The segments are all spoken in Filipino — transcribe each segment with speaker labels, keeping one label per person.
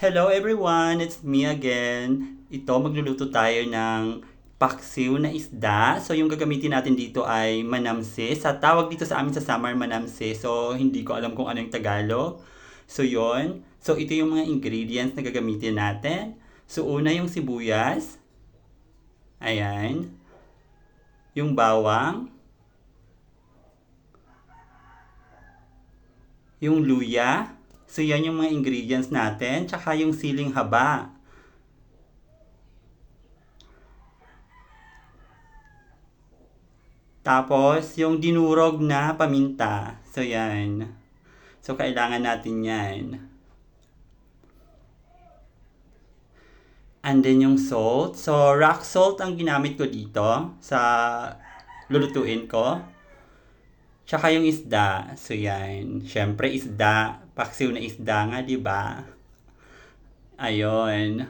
Speaker 1: Hello everyone, it's me again. Ito, magluluto tayo ng paksiw na isda. So, yung gagamitin natin dito ay manamse. Sa tawag dito sa amin sa Samar, manamse. So, hindi ko alam kung ano yung Tagalog. So, yon. So, ito yung mga ingredients na gagamitin natin. So, una yung sibuyas. Ayan. Yung bawang. Yung luya. So, yan yung mga ingredients natin. Tsaka yung siling haba. Tapos, yung dinurog na paminta. So, yan. So, kailangan natin yan. And then, yung salt. So, rock salt ang ginamit ko dito sa lulutuin ko. Tsaka yung isda. So, yan. Siyempre, isda. Paksiw na isda nga, di ba? Ayun.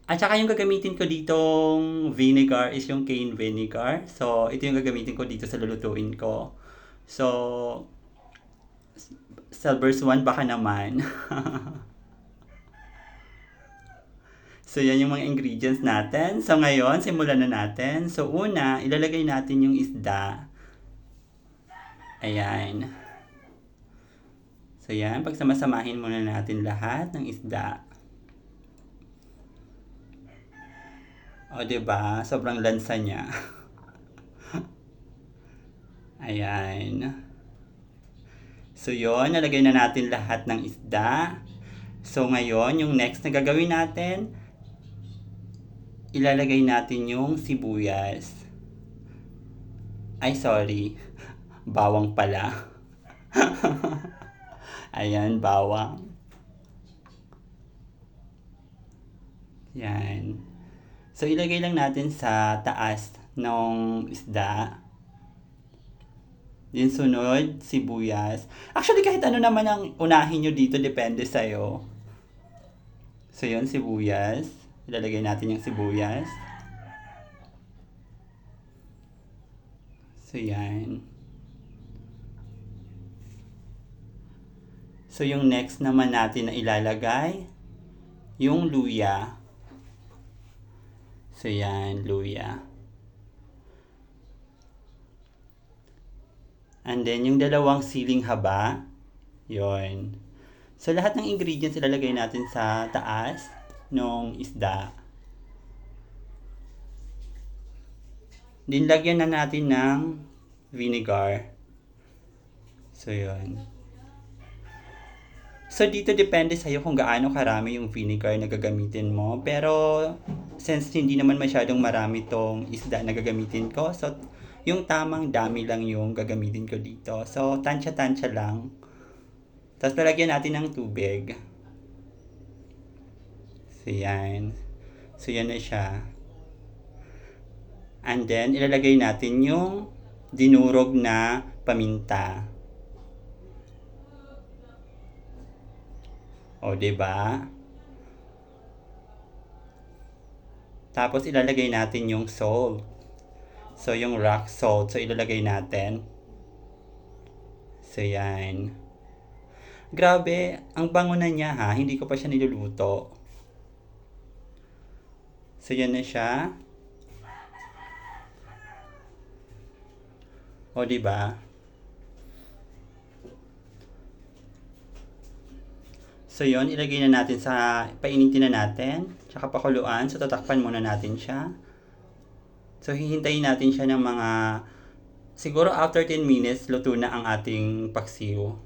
Speaker 1: At saka yung gagamitin ko ditong vinegar is yung cane vinegar. So, ito yung gagamitin ko dito sa lulutuin ko. So, Silver's one baka naman. So, yan yung mga ingredients natin. So, ngayon, simulan na natin. So, una, ilalagay natin yung isda. Ayan. So, yan. Pagsamasamahin muna natin lahat ng isda. O, diba? Sobrang lansa niya. Ayan. So, yon, nalagay na natin lahat ng isda. So, ngayon, yung next na gagawin natin, ilalagay natin yung sibuyas. Ay, sorry. Bawang pala. Ayan, bawang. Yan. So, ilagay lang natin sa taas ng isda. Din sunod, sibuyas. Actually, kahit ano naman ang unahin nyo dito, depende sa'yo. So, yun, sibuyas. Ilalagay natin yung sibuyas. So, yan. So, yung next naman natin na ilalagay, yung luya. So, yan, luya. And then, yung dalawang siling haba, yon. So, lahat ng ingredients ilalagay natin sa taas ng isda. Then, lagyan na natin ng vinegar. So, yon. So, dito depende sa'yo kung gaano karami yung vinegar na gagamitin mo. Pero, since hindi naman masyadong marami tong isda na gagamitin ko, so, yung tamang dami lang yung gagamitin ko dito. So, tansya-tansya lang. Tapos, lalagyan natin ng tubig. So, yan. So, yan na siya. And then, ilalagay natin yung dinurog na paminta. O, diba? Tapos, ilalagay natin yung salt. So, yung rock salt. So, ilalagay natin. So, yan. Grabe, ang bango na niya ha. Hindi ko pa siya niluluto. So, yan na siya. O, diba? So, yon, ilagay na natin sa, painitin na natin. Tsaka pakuluan. So, tatakpan muna natin siya. So, hihintayin natin siya ng mga, siguro after 10 minutes, luto na ang ating paksiw.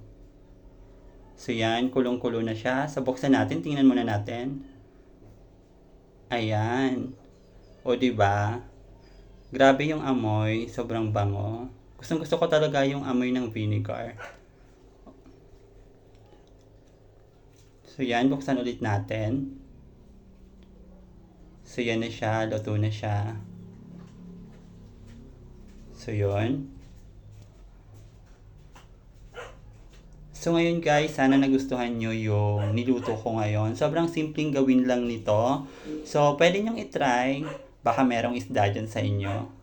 Speaker 1: So, yan, kulong-kulo na siya. So, buksan natin, tingnan muna natin. Ayan. O, diba? Grabe yung amoy, sobrang bango. Gustong-gusto ko talaga yung amoy ng vinegar. So, yan, buksan ulit natin. So, yan na siya, luto na siya. So, yun. So, ngayon guys, sana nagustuhan nyo yung niluto ko ngayon. Sobrang simpleng gawin lang nito. So, pwede nyong itry. Baka merong isda dyan sa inyo.